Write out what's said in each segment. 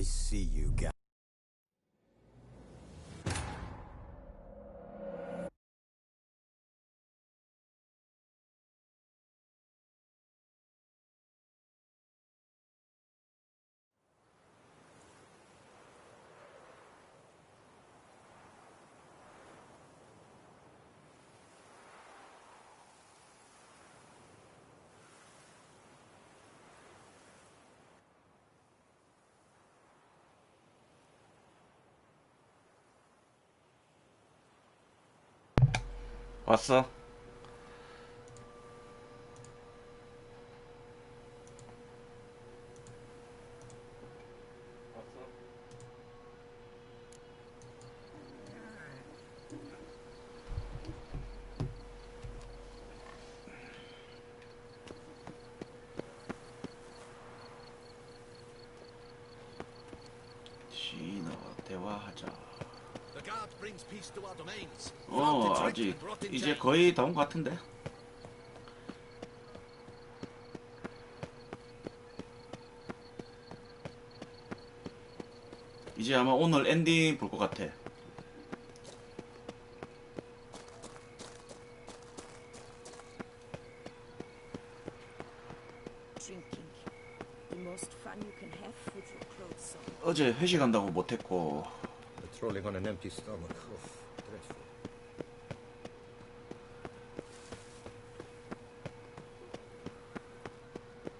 see you guys. 왔어. 시인어와 대화하자. 아직 이제 거의 다 온 것 같은데. 이제 아마 오늘 엔딩 볼 것 같아. 어제 회식한다고 못했고. Patrolling on an empty stomach. Dreadful.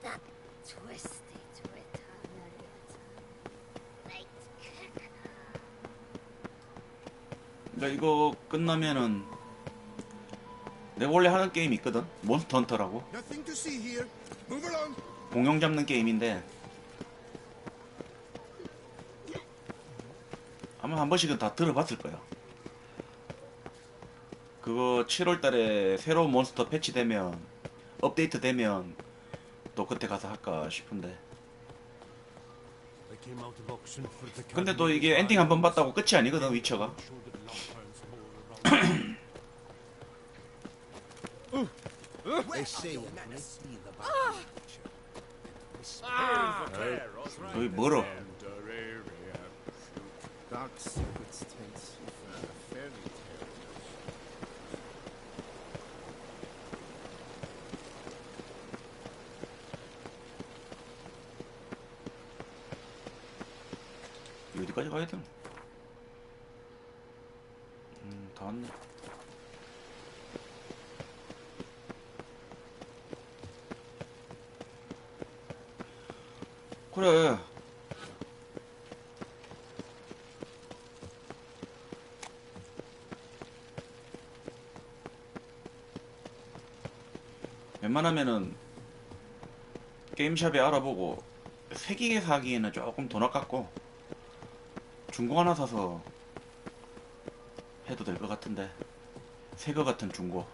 That twisted 그러니까 이거 끝나면은 내가 원래 하는 게임이 있거든. 몬스터 헌터라고. Nothing to see here. Move along. 공룡 잡는 게임인데 아마 한 번씩은 다 들어봤을 거야. 그거 7월달에 새로운 몬스터 패치되면, 업데이트 되면 또 그때 가서 할까 싶은데. 근데 또 이게 엔딩 한 번 봤다고 끝이 아니거든, 위쳐가. 여기 멀어. Dark secrets tense. Fairy tale. 어디까지 가야 되나? 다 왔네. 그래. 웬만하면은 게임샵에 알아보고 새기게 사기에는 조금 돈 아깝고 중고 하나 사서 해도 될 것 같은데. 새거 같은 중고.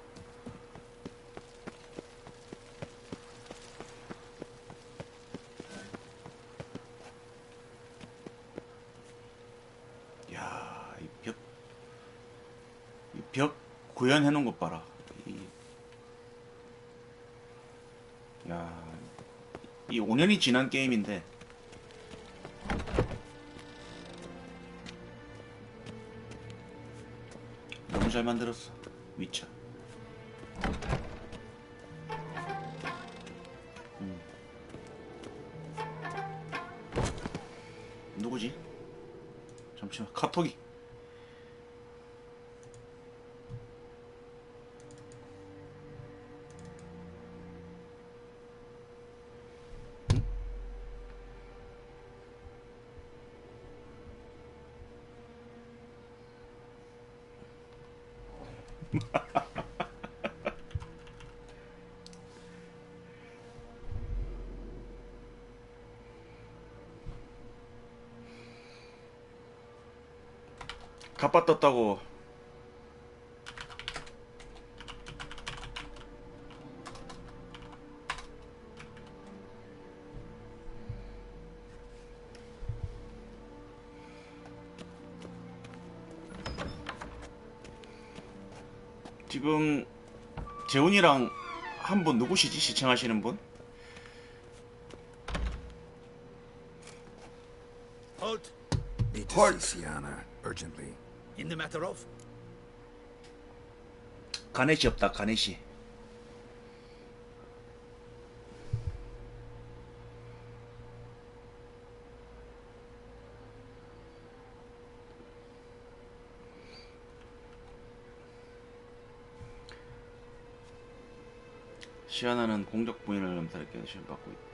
야, 이 벽 구현해 놓은 것 봐라. 야, 이 5년이 지난 게임인데 너무 잘 만들었어, 위쳐. 누구지? 잠시만, 카톡이. 갑바 떴다고. 지금 재훈이랑 한 분 누구시지? 시청하시는 분? 헐. Siana, urgently. In the matter of? 가넷이 없다. 가넷이. 시아나는 공적 부인을 엄살하게 시험받고 있다.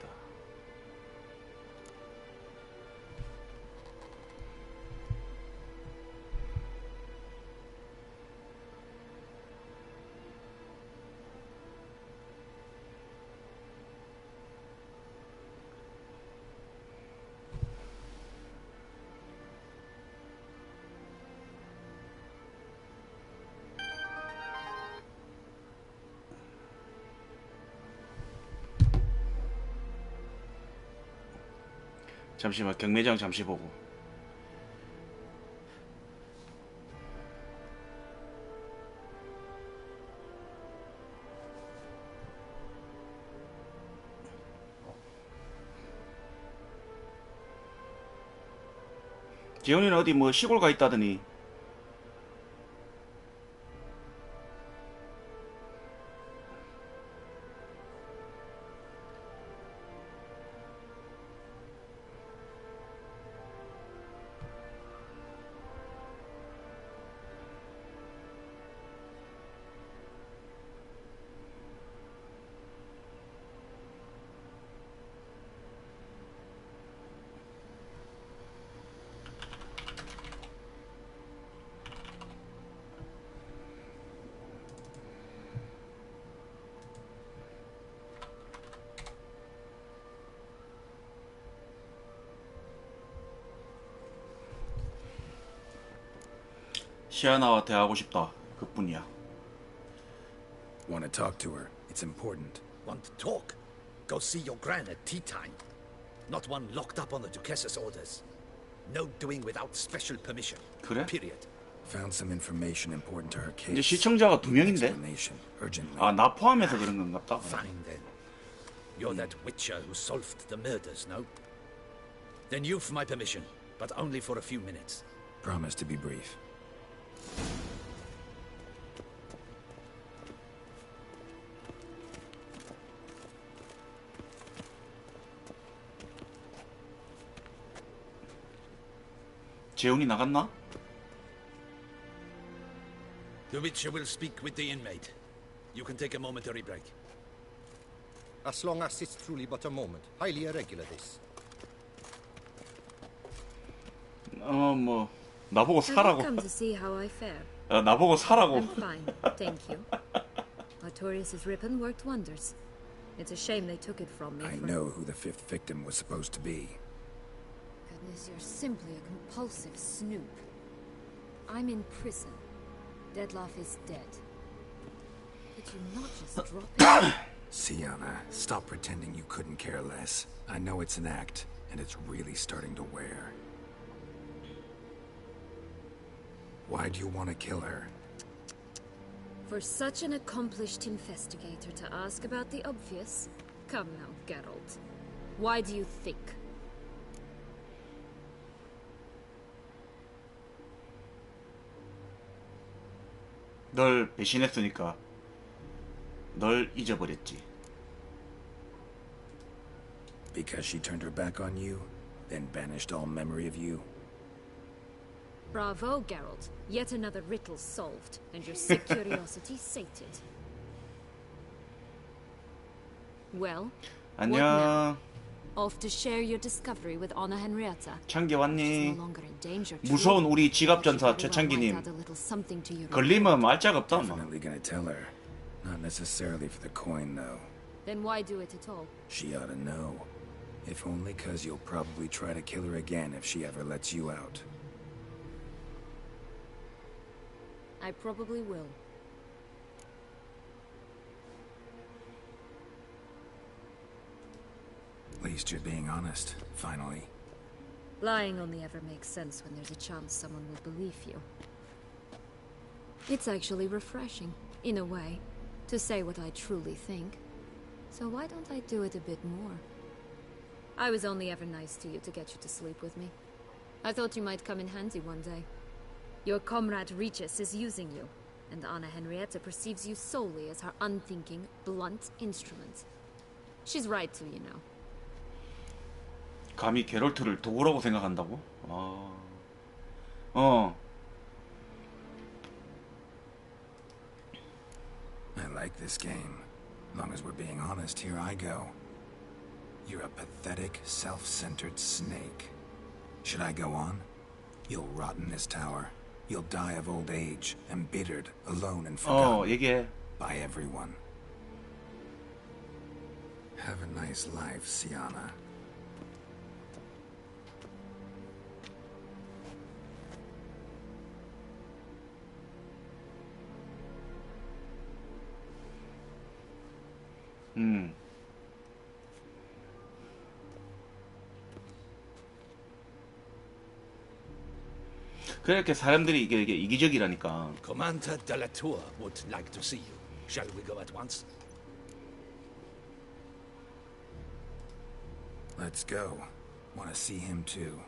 잠시만, 경매장 잠시 보고. 지훈이는 어디 뭐 시골 가 있다더니. 시아나와 대화하고 싶다. 그뿐이야. Want to talk to her. It's important. Want to talk? Go see your gran at tea time. Not one locked up on the Duchess's orders. No doing without special permission. 그래? Period. Found some information important to her case. 이제 시청자가 2명인데? Explanation, urgently. 아, 나 포함해서 그런 건갑다. Fine then. You're that witcher who solved the murders, no? Then you've my permission, but only for a few minutes. Promise to be brief. 재훈이 나갔나? The witcher will speak with the inmate. You can take a momentary break. As long as it's truly but a moment. Highly irregular, this. 뭐 나보고 Have you 사라고. come to see how I fare? 나보고 사라고. I'm fine, thank you. Artorias' ribbon worked wonders. It's a shame they took it from me. I know who the fifth victim was supposed to be. Goodness, you're simply a compulsive snoop. I'm in prison. Deadloff is dead. Could you not just drop it? Siana, stop pretending you couldn't care less. I know it's an act, and it's really starting to wear. Why do you want to kill her? For such an accomplished investigator to ask about the obvious? Come now, Geralt. Why do you think? 널 배신했으니까 널 잊어버렸지. Because she turned her back on you, then banished all memory of you? Bravo, Geralt. Yet another riddle solved, and your sick curiosity sated. Well, what now? 안녕. Off to share your discovery with Anna Henrietta. 창기 She's no 왔니? longer in danger. 무서운 우리 She 지갑전사 very well 최창기님. might add a little something to your 걸리면 말자가 없다. 뭐. Definitely gonna tell her. Not necessarily for the coin, though. Then why do it at all? She ought to know. If only 'cause you'll probably try to kill her again if she ever lets you out. I probably will. At least you're being honest, finally. Lying only ever makes sense when there's a chance someone will believe you. It's actually refreshing, in a way, to say what I truly think. So why don't I do it a bit more? I was only ever nice to you to get you to sleep with me. I thought you might come in handy one day. Your comrade Regis is using you, and Anna Henrietta perceives you solely as her unthinking, blunt instrument. She's right to, you know. 감히 게롤트를 도구라고 생각한다고? I like this game. Long as we're being honest, here I go. You're a pathetic, self-centered snake. Should I go on? You'll rot in this tower. You'll die of old age, embittered, alone and forgotten 얘기해. by everyone. Have a nice life, Sienna. 그렇게 사람들이 이게 이기적이라니까. Commander de la Tour would like to see you. Shall we go at once? Let's go. Want to see him too.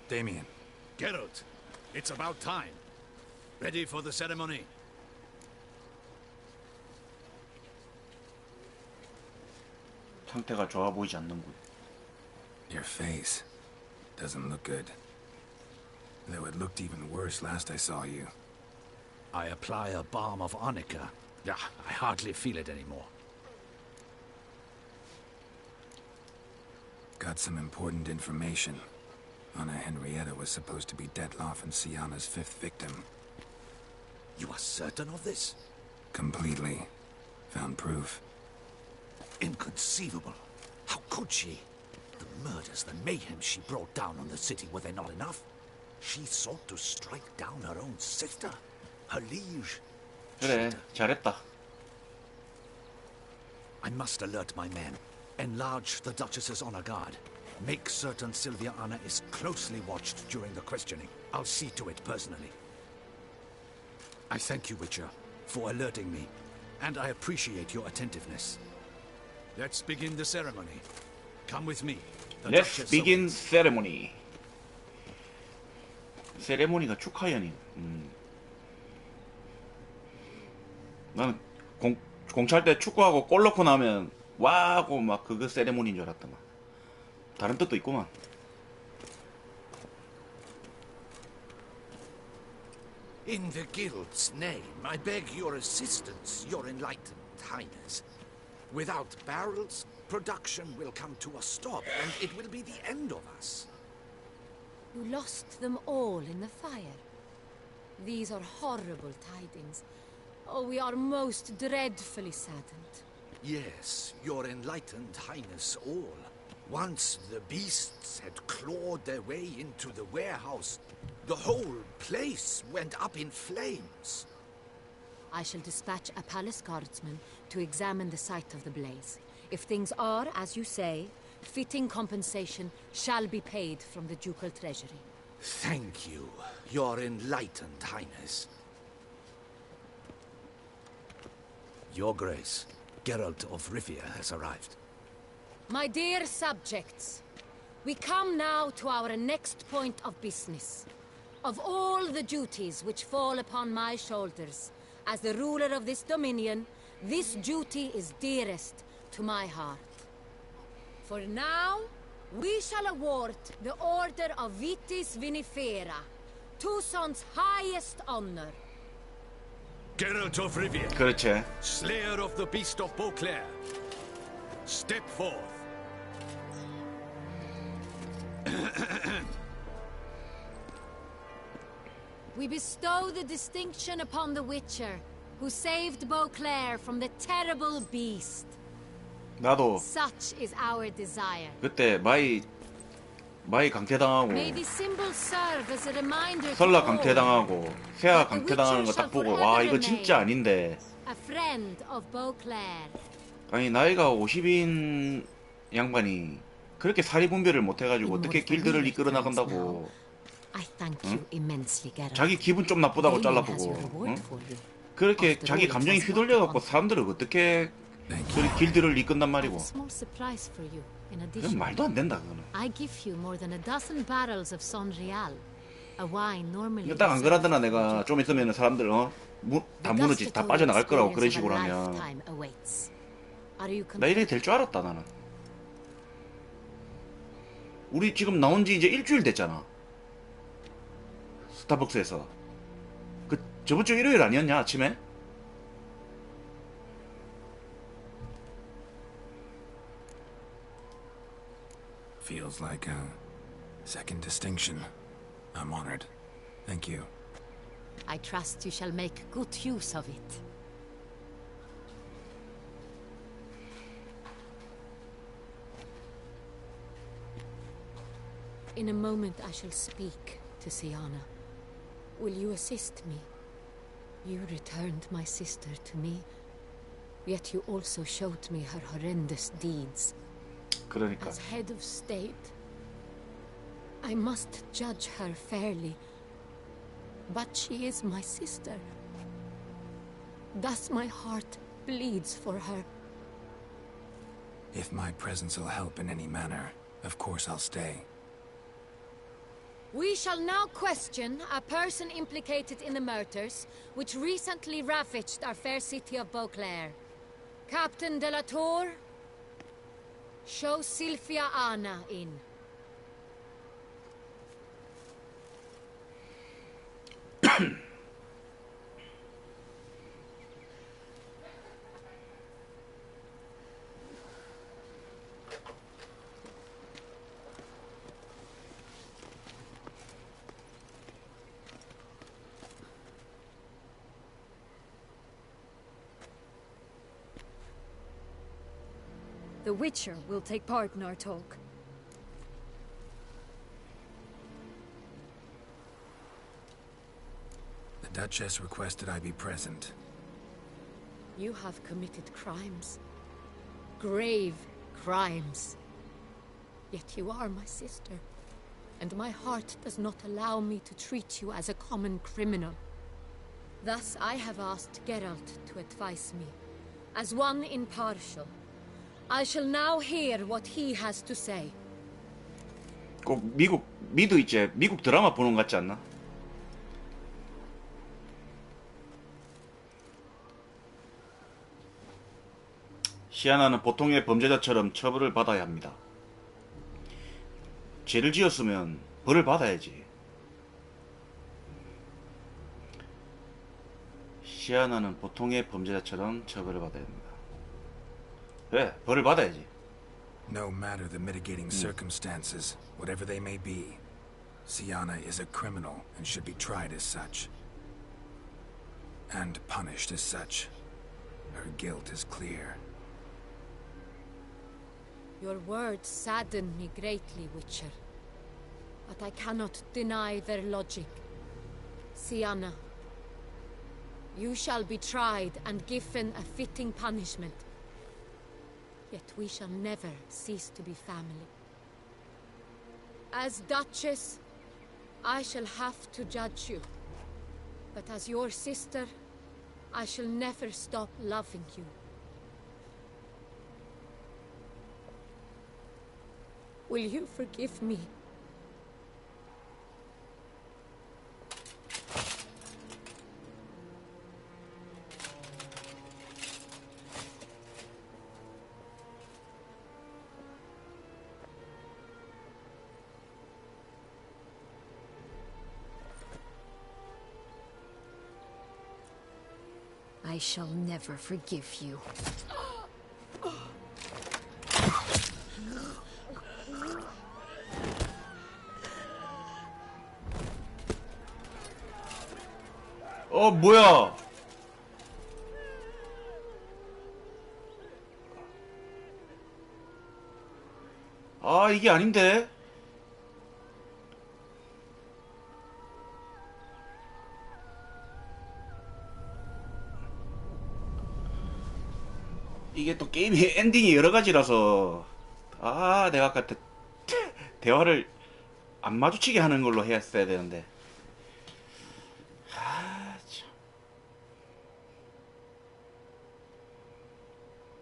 Damien. Geralt, it's about time. Ready for the ceremony? 상태가 좋아 보이지 않는군. Your face doesn't look good. Though it looked even worse last I saw you. I apply a balm of arnica. I hardly feel it anymore. Got some important information. Anna Henrietta was supposed to be Detloff and Sienna's fifth victim. You are certain of this? Completely. Found proof. Inconceivable. How could she? The murders, the mayhem she brought down on the city, were they not enough? She sought to strike down her own sister, her liege. 그래, 잘했다. I must alert my men. Enlarge the Duchess's honor guard. Make certain Sylvia Anna is closely watched during the questioning. I'll see to it personally. I thank you, Witcher, for alerting me, and I appreciate your attentiveness. Let's begin the ceremony. Come with me. The Let's Duchess begin awaits. ceremony. 세레모니가 축하연임. 나는 공차할 때 축구하고 골 넣고 나면 와 하고 막 그거 세레모니인 줄 알았더만. 다른 뜻도 있구만. In the guild's name, I beg your assistance, your enlightened highness. Without barrels, production will come to a stop, and it will be the end of us. You lost them all in the fire. These are horrible tidings. Oh, we are most dreadfully saddened. Yes, your enlightened highness all. Once the beasts had clawed their way into the warehouse, the whole place went up in flames. I shall dispatch a palace guardsman to examine the site of the blaze. If things are, as you say, fitting compensation shall be paid from the ducal treasury. Thank you, your enlightened highness. Your Grace, Geralt of Rivia has arrived. My dear subjects, we come now to our next point of business. Of all the duties which fall upon my shoulders, as the ruler of this dominion, this duty is dearest to my heart. For now, we shall award the Order of Vitis Vinifera, Tucson's highest honor. Geralt of Rivia, 그렇지. Slayer of the Beast of Beauclair, step forth. We bestow the distinction upon the Witcher, who saved Beauclair from the terrible beast. 나도 Such is our desire. 그때 마이 강퇴당하고 May the symbol serve as a reminder to 설라 all. 강퇴당하고 세아 강퇴당하는 거 딱 보고 와 이거 진짜 아닌데. A friend of Beauclair. 아니 나이가 50인 양반이 그렇게 사리분별을 못해가지고 어떻게 길드를 이끌어 나간다고. I thank you immensely, Geralt. 자기 기분 좀 나쁘다고 Damien has 잘라보고 your reward 응? for you. 그렇게 After 자기 all, it 감정이 was 휘둘려갖고 what 사람들을 어떻게 Thank 그 you. 길들을 이끈단 I have 말이고. a small surprise for you. In 그건 addition, 말도 안 된다 그거는. I give you more than a dozen barrels of Sonreal, a wine normally. 이거 딱 안 그러더나 내가 좀 있으면 사람들 다 무너지 다 빠져나갈 거라고 그런 식으로 하면 나 이래 될 줄 알았다 나는. 우리 지금 나온 지 이제 일주일 됐잖아. 스타벅스에서. 그 저번 주 일요일 아니었냐 아침에? Feels like a second distinction. I'm honored. Thank you. I trust you shall make good use of it. In a moment I shall speak to Siana. Will you assist me? You returned my sister to me, yet you also showed me her horrendous deeds. 그러니까. As head of state, I must judge her fairly. But she is my sister. Thus my heart bleeds for her. If my presence will help in any manner, of course I'll stay. We shall now question a person implicated in the murders which recently ravaged our fair city of Beauclair. Captain de la Tour, show Sylvia Anna in. The Witcher will take part in our talk. The Duchess requested I be present. You have committed crimes. Grave crimes. Yet you are my sister. And my heart does not allow me to treat you as a common criminal. Thus I have asked Geralt to advise me. As one impartial. I shall now hear what he has to say. 꼭 미드 있지. 미국 드라마 보는 것 같지 않나? 시아나는 보통의 범죄자처럼 처벌을 받아야 합니다. 죄를 지었으면 벌을 받아야지. 시아나는 보통의 범죄자처럼 처벌을 받아야 합니다. 그래, 벌을 받아야지. No matter the mitigating circumstances, whatever they may be, Siana is a criminal and should be tried as such. And punished as such. Her guilt is clear. Your words sadden me greatly, Witcher. But I cannot deny their logic. Siana, you shall be tried and given a fitting punishment. Yet we shall never cease to be family. As Duchess, I shall have to judge you. But as your sister, I shall never stop loving you. Will you forgive me? I shall never forgive you. 뭐야? 아, 이게 아닌데? 이게 또 게임의 엔딩이 여러 가지라서 내가 아까 대화를 안 마주치게 하는 걸로 했어야 되는데. 아, 참.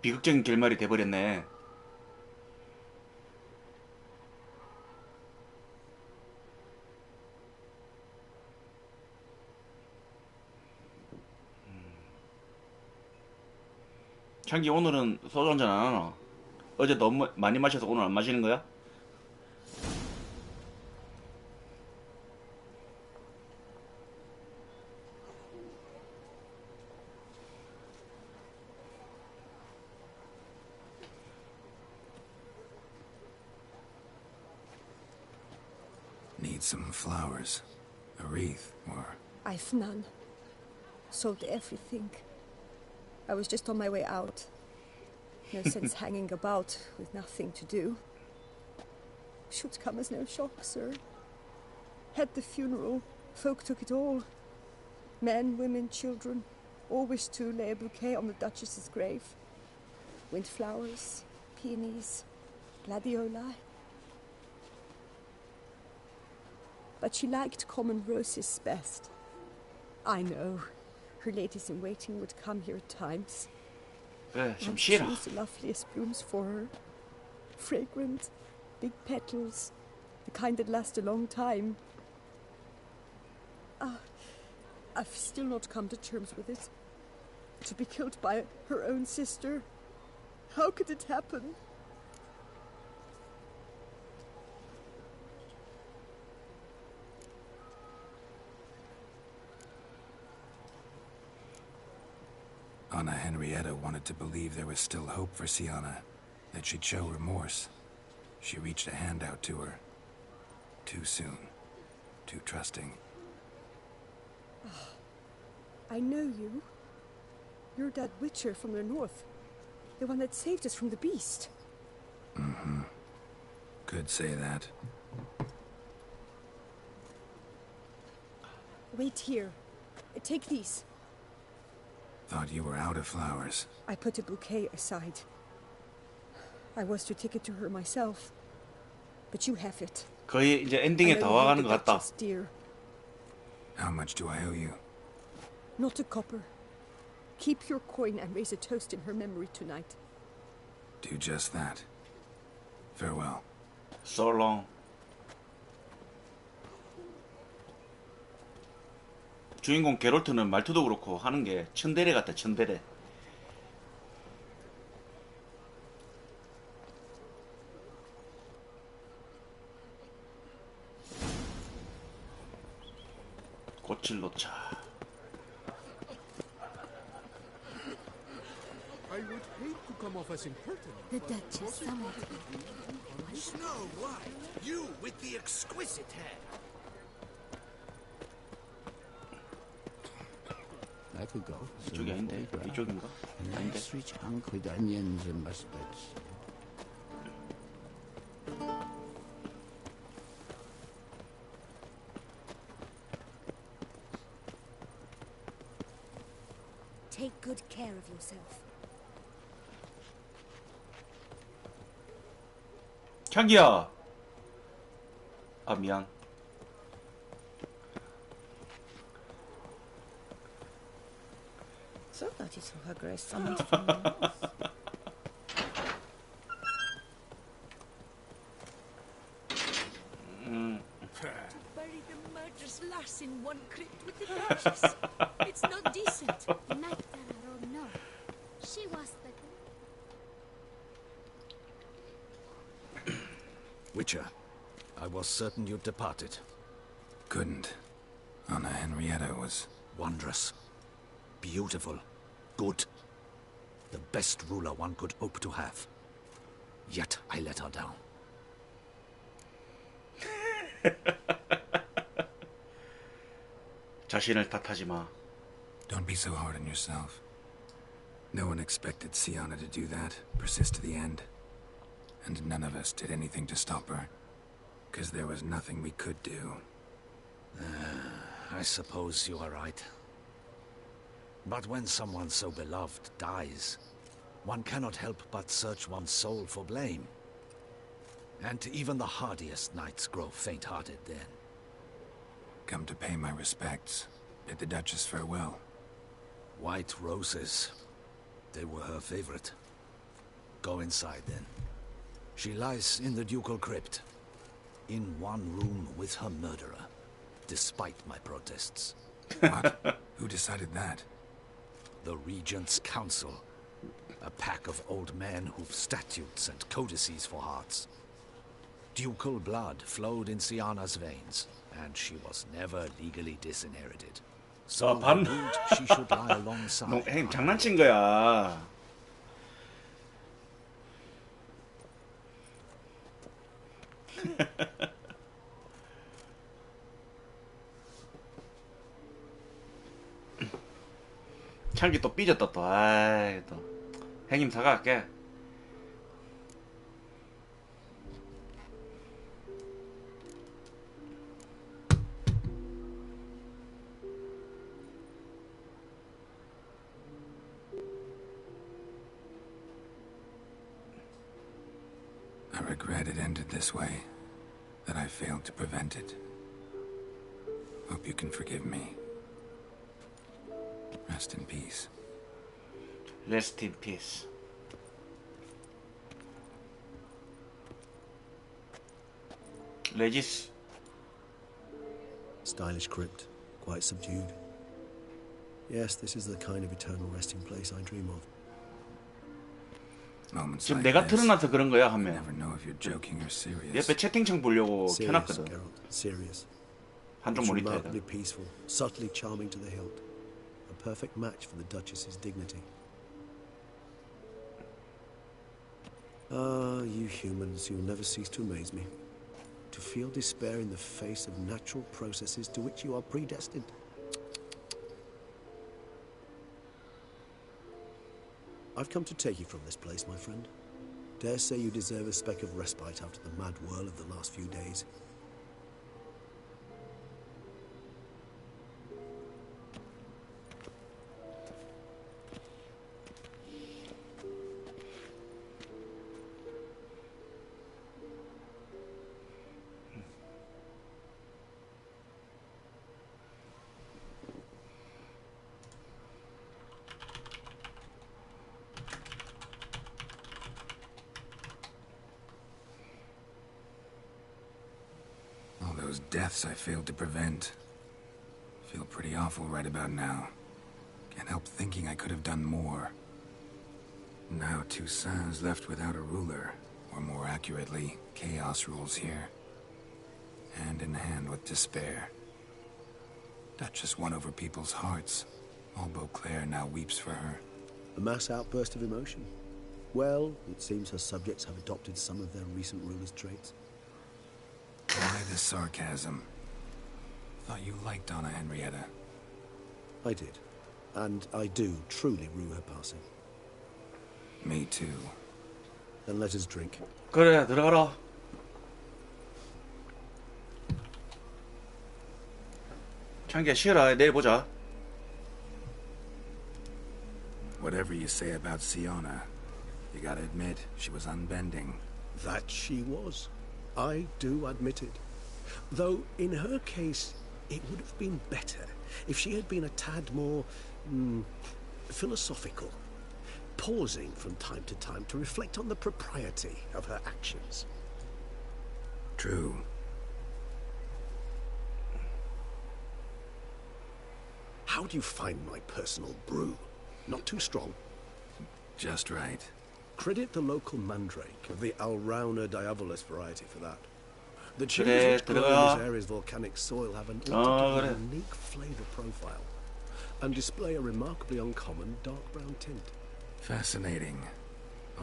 비극적인 결말이 돼버렸네. 창기 오늘은 소주 한잔 안 하나? 어제 너무 많이 마셔서 오늘 안 마시는 거야? Need some flowers. A wreath, or... I've none. Sold everything. I was just on my way out. No sense hanging about with nothing to do. Should come as no shock, sir. Had the funeral. Folk took it all. Men, women, children. All wished to lay a bouquet on the Duchess's grave. Windflowers, peonies, gladioli. But she liked common roses best. I know. Her ladies-in-waiting would come here at times. 그래, 좀 I'd 쉬라. choose the loveliest blooms for her. Fragrant, big petals, the kind that last a long time. I've still not come to terms with it. To be killed by her own sister. How could it happen? Anna Henrietta wanted to believe there was still hope for Sienna, that she'd show remorse. She reached a hand out to her. Too soon. Too trusting. I know you. You're that witcher from the north. The one that saved us from the beast. Mm-hmm. Could say that. Wait here. Take these. Thought you were out of flowers. I put a bouquet aside. I was to take it to her myself. But you have it. 거의 이제 엔딩에 다 와가는 것 같다. Dear. How much do I owe you? Not a copper. Keep your coin and raise a toast in her memory tonight. Do just that. Farewell. So long. 주인공 게롤트는 말투도 그렇고 하는 게 츤데레 같아, 츤데레. 꽃을 놓자. I would hate to come off as impertinent. The Duchess summoned me. Snow White, you with the exquisite hair. I could go. 이쪽이 아닌데? 이쪽인가? 아닌데? Nice rich hunk with onions and mustards. Take good care of yourself. 창기야. 아 미안. So that is who her grace summoned from the north. To bury the murderous lass in one crypt with the Duchess. It's not decent. Nectar or no, she was the... Witcher, I was certain you'd departed. Couldn't. Anna Henrietta was... Wondrous. Beautiful. Good. The best ruler one could hope to have. Yet I let her down. 자신을 탓하지 마. Don't be so hard on yourself. No one expected Sienna to do that, persist to the end. And none of us did anything to stop her. Because there was nothing we could do. I suppose you are right. But when someone so beloved dies, one cannot help but search one's soul for blame. And even the hardiest knights grow faint-hearted then. Come to pay my respects. Bid the Duchess farewell. White roses. They were her favorite. Go inside then. She lies in the ducal crypt. In one room with her murderer. Despite my protests. What? Who decided that? The Regent's Council. A pack of old men who've statutes and codices for hearts. Ducal blood flowed in Sienna's veins, and she was never legally disinherited. So I ruled she should lie alongside. 형님 장난친 거야. 창기 또 삐졌다 또. 아이 또 형님 사과할게. I regret it ended this way, that I failed to prevent it. Hope you can forgive me. Rest in peace. Rest in peace. 레지스. Stylish crypt, quite subdued. Yes, this is the kind of eternal resting place I dream of. 지금 내가 틀어놔서 그런 거야 하면. Never know if you're joking or serious. 옆에 채팅창 보려고 켜놨거든. Serious. 한쪽 모니터에다. Remarkably peaceful, subtly charming to the hilt. A perfect match for the Duchess's dignity. Ah, you humans, you'll never cease to amaze me. To feel despair in the face of natural processes to which you are predestined. I've come to take you from this place, my friend. Dare say you deserve a speck of respite after the mad whirl of the last few days. Those deaths I failed to prevent. Feel pretty awful right about now. Can't help thinking I could have done more. Now Toussaint's left without a ruler, or more accurately, chaos rules here. Hand in hand with despair. Duchess won over people's hearts. All Beauclair now weeps for her. A mass outburst of emotion. Well, it seems her subjects have adopted some of their recent ruler's traits. Why the sarcasm? Thought you liked Donna Henrietta. I did. And I do truly rue her passing. Me too. Then let us drink. 그래, 들어가라. 창기야, 쉬어라. 내일 보자. Whatever you say about Sienna, you gotta admit, she was unbending. That she was. I do admit it. Though, in her case, it would have been better if she had been a tad more philosophical, pausing from time to time to reflect on the propriety of her actions. True. How do you find my personal brew? Not too strong? Just right. Credit the local mandrake of the Alrauna diabolus variety for that. The cherries which grow in this area's volcanic soil have an altogether unique flavor profile and display a remarkably uncommon dark brown tint. Fascinating.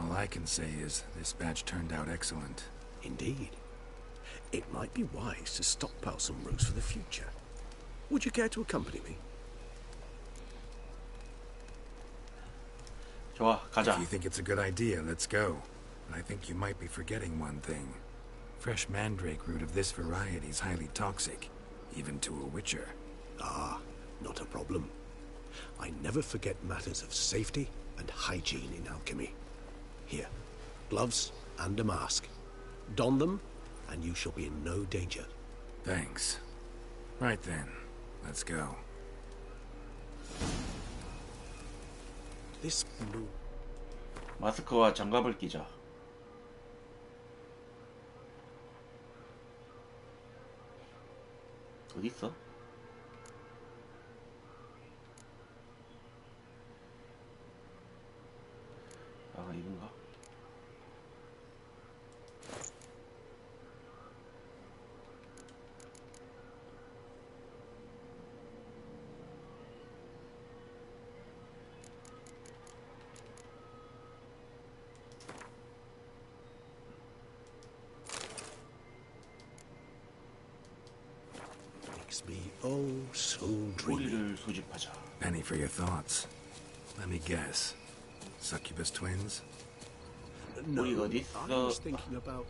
All I can say is this batch turned out excellent. Indeed. It might be wise to stockpile some brews for the future. Would you care to accompany me? 좋아, 가자. If you think it's a good idea, let's go. But I think you might be forgetting one thing. Fresh mandrake root of this variety is highly toxic, even to a witcher. Ah, not a problem. I never forget matters of safety and hygiene in alchemy. Here, gloves and a mask. Don them, and you shall be in no danger. Thanks. Right then, let's go. This blue... 마스크와 장갑을 끼자. 어디 있어? 아, 이건가? Makes me oh so dreamy. 뿌리를 소집하자. Penny for your thoughts. Let me guess. Succubus twins? No, 뿌리가 어디 I 있어? was thinking about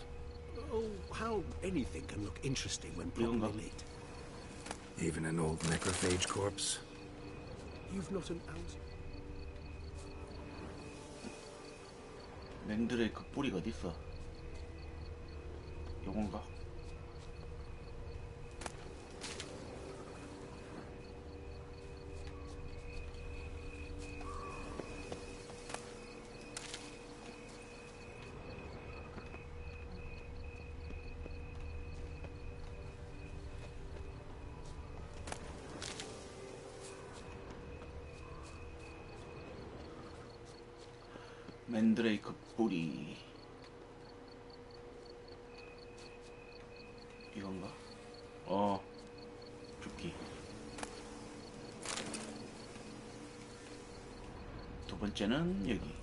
how anything can look interesting when properly lit. Even an old necrophage corpse? You've not an ounce. 맨드레이크 뿌리가 어디 있어? 요건가? 맨드레이크 뿌리 이건가? 죽기. 두 번째는 여기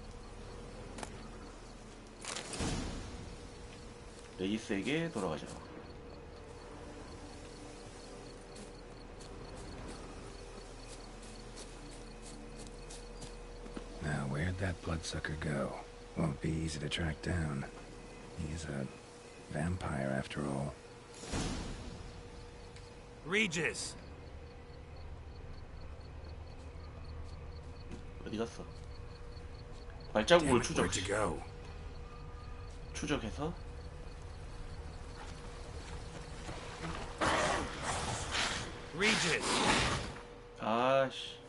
레지스에게 돌아가자. Now, where'd that bloodsucker go? Won't be easy to track down. He's a vampire after all. Regis! 어디 갔어? 발자국을 Where'd you go? 추적해서 Regis! 아씨.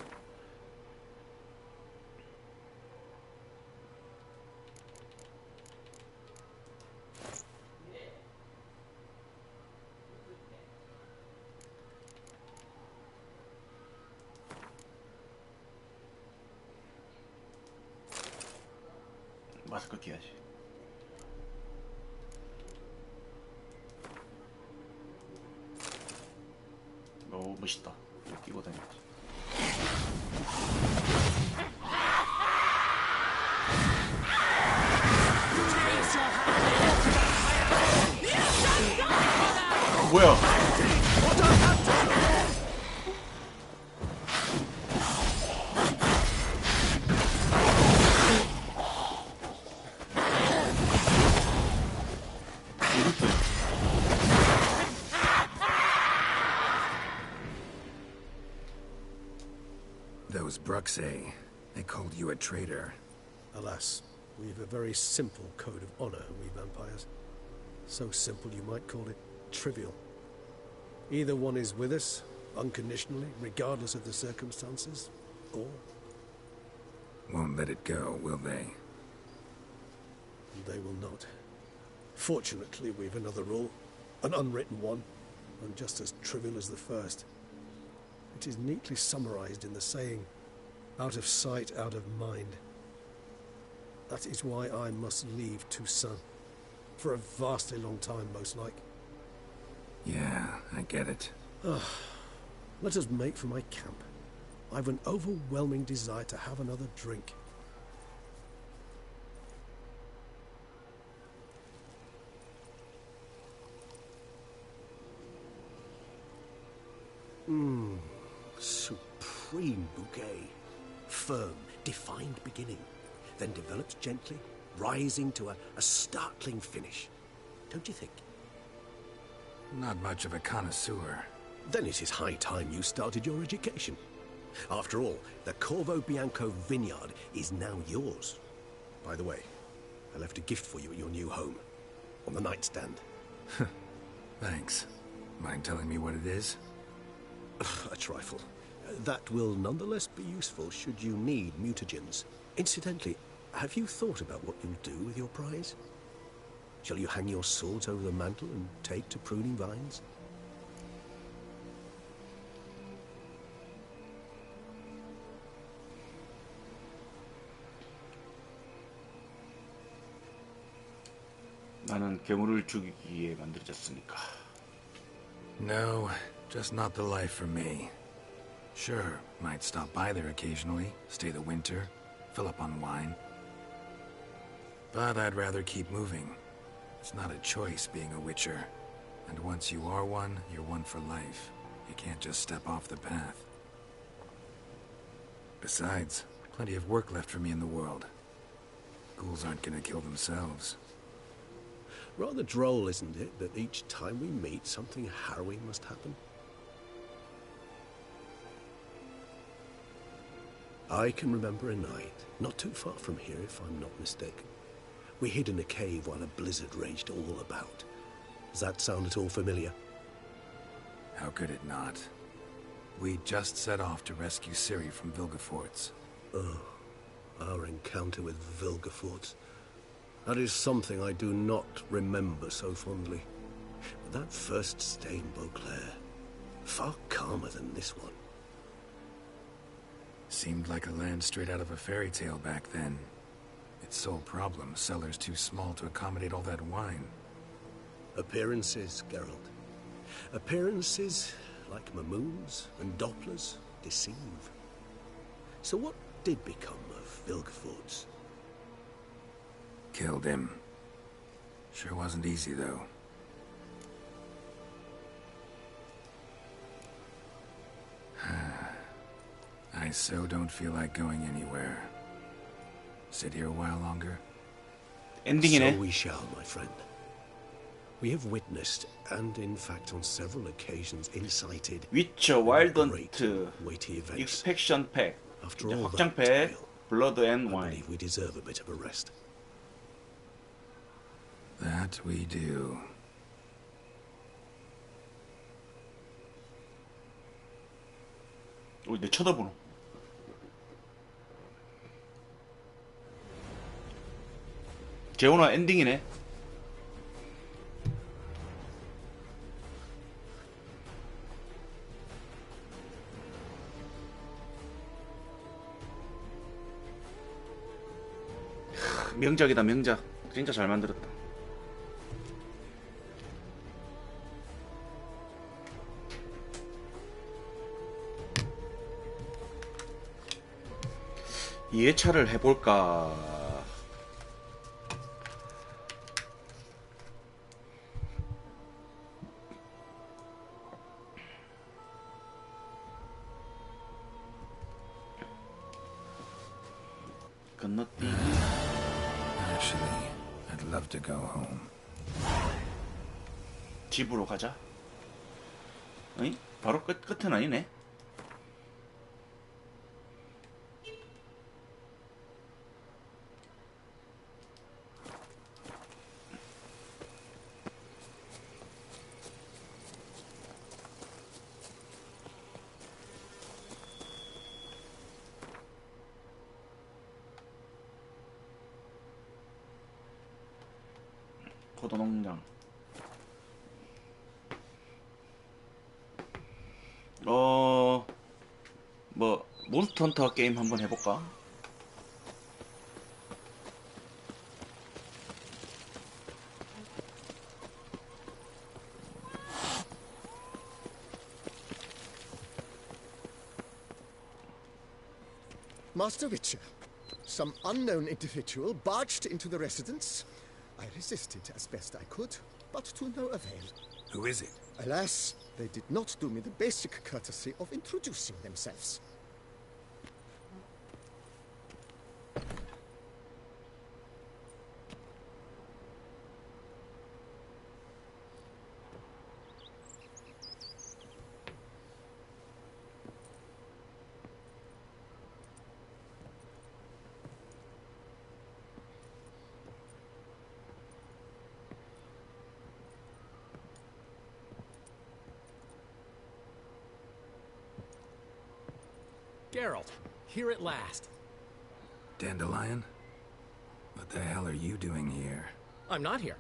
마스크 끼야지. 너무 멋있다. 이거 끼고 다녀야지. 뭐야? Those Bruxay, they called you a traitor. Alas, we've a very simple code of honor, we vampires. So simple you might call it trivial. Either one is with us, unconditionally, regardless of the circumstances, or... Won't let it go, will they? They will not. Fortunately, we've another rule, an unwritten one, and just as trivial as the first. It is neatly summarized in the saying, out of sight, out of mind. That is why I must leave Toussaint. For a vastly long time, most like. Yeah, I get it. Let us make for my camp. I've an overwhelming desire to have another drink. Supreme bouquet. Firm, defined beginning, then develops gently, rising to a startling finish. Don't you think? Not much of a connoisseur. Then it is high time you started your education. After all, the Corvo Bianco vineyard is now yours. By the way, I left a gift for you at your new home. on the nightstand. Thanks. Mind telling me what it is? A trifle. That will nonetheless be useful should you need mutagens. Incidentally, have you thought about what you'll do with your prize? Shall you hang your swords over the mantle and take to pruning vines? 나는 괴물을 죽이기 위해 만들어졌으니까. No, just not the life for me. Sure, might stop by there occasionally, stay the winter, fill up on wine. But I'd rather keep moving. It's not a choice being a witcher. And once you are one, you're one for life. You can't just step off the path. Besides, plenty of work left for me in the world. Ghouls aren't gonna kill themselves. Rather droll, isn't it, that each time we meet, something harrowing must happen? I can remember a night, not too far from here if I'm not mistaken. We hid in a cave while a blizzard raged all about. Does that sound at all familiar? How could it not? We just set off to rescue Ciri from Vilgefortz. Oh, our encounter with Vilgefortz. That is something I do not remember so fondly. But that first stay in Beauclair, far calmer than this one. Seemed like a land straight out of a fairy tale back then. Its sole problem, cellars too small to accommodate all that wine. Appearances, Geralt. Appearances, like Mamoons and Dopplers, deceive. So what did become of Vilgefortz? Killed him. Sure wasn't easy, though. I so don't feel like going anywhere. Sit here a while longer? 엔딩이네. So we shall, my friend. We have witnessed, and in fact on several occasions incited, 위쳐 와일드 great, 헌트 weighty events. 익스펙션 팩, After all that 확장팩, toil, 블러드 앤 I 와인. believe we deserve a bit of a rest. That we do. 내 쳐다보노. 재훈아 엔딩이네. 명작이다 명작. 진짜 잘 만들었다. 예차를 해볼까? 건너뛰기. Actually, I'd love to go home. 집으로 가자. 어이? 바로 끝은 아니네. 포도농장. 뭐 몬스터 헌터 게임 한번 해볼까? Master Witcher, some unknown individual barged into the residence. I resisted as best I could, but to no avail. Who is it? Alas, they did not do me the basic courtesy of introducing themselves. Geralt, here at last. Dandelion? What the hell are you doing here? I'm not here.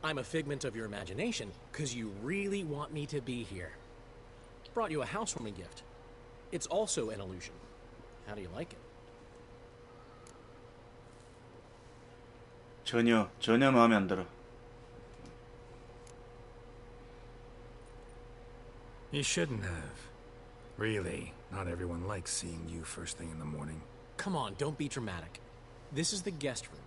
I'm a figment of your imagination, because you really want me to be here. Brought you a housewarming gift. It's also an illusion. How do you like it? 전혀 마음에 안 들어. You shouldn't have. Really, not everyone likes seeing you first thing in the morning. Come on, don't be dramatic. This is the guest room.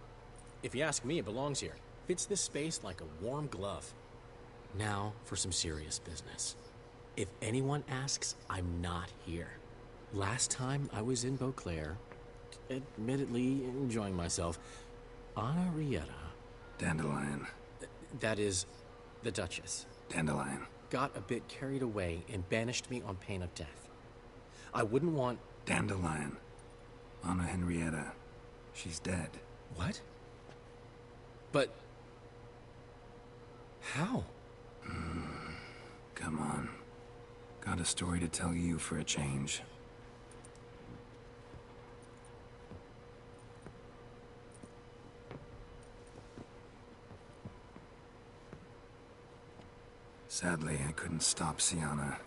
If you ask me, it belongs here. Fits this space like a warm glove. Now for some serious business. If anyone asks, I'm not here. Last time I was in Beauclair, admittedly enjoying myself, Anna Rieta... Dandelion. That is, the Duchess. Dandelion. Got a bit carried away and banished me on pain of death. I wouldn't want... Dandelion. Anna Henrietta. She's dead. What? But... how? Come on. Got a story to tell you for a change. Sadly, I couldn't stop Sienna.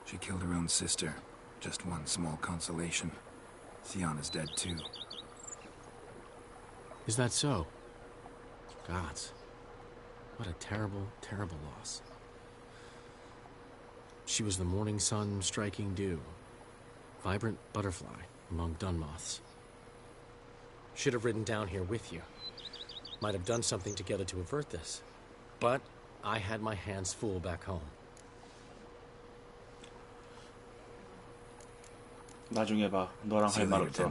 She killed her own sister. Just one small consolation. Sienna's dead too. Is that so? Gods. What a terrible, terrible loss. She was the morning sun striking dew. Vibrant butterfly among dun moths. Should have ridden down here with you. Might have done something together to avert this. But I had my hands full back home. 나중에 봐. 너랑 할 말 없어.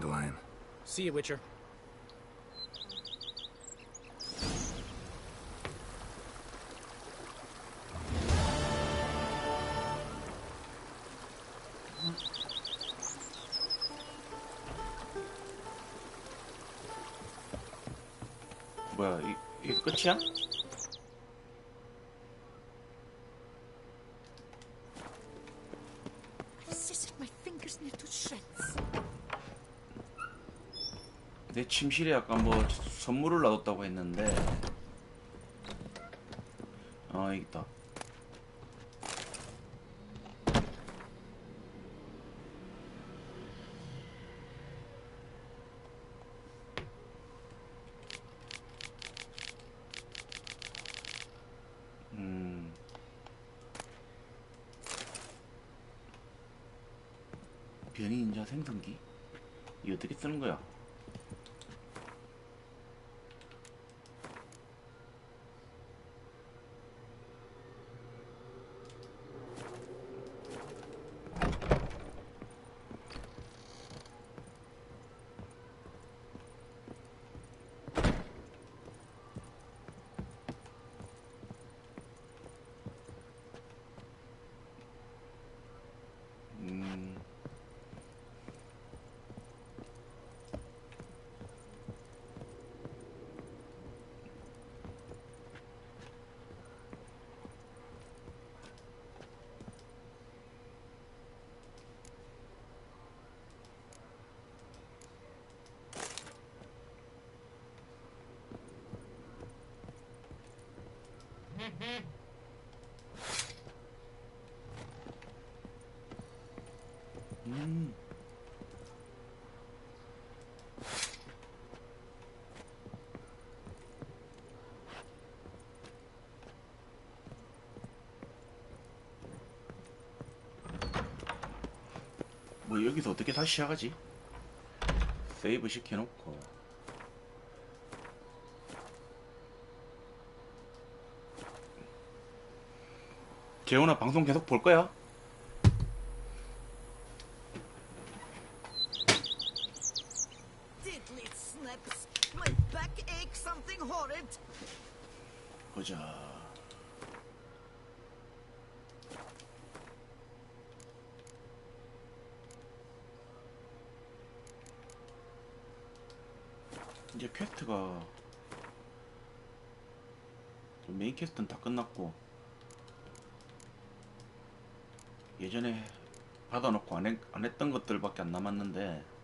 See you, Witcher. 뭐야, 이게 끝이야? 내 침실에 약간 뭐 선물을 놔뒀다고 했는데 여기 있다. 변이 인자 생성기? 이거 어떻게 쓰는 거야? 뭐 여기서 어떻게 다시 시작하지? 세이브 시켜놓고 재훈아 방송 계속 볼 거야? 보자. 이제 퀘스트가 메인 퀘스트는 다 끝났고 예전에 받아놓고 안 했던 것들밖에 안 남았는데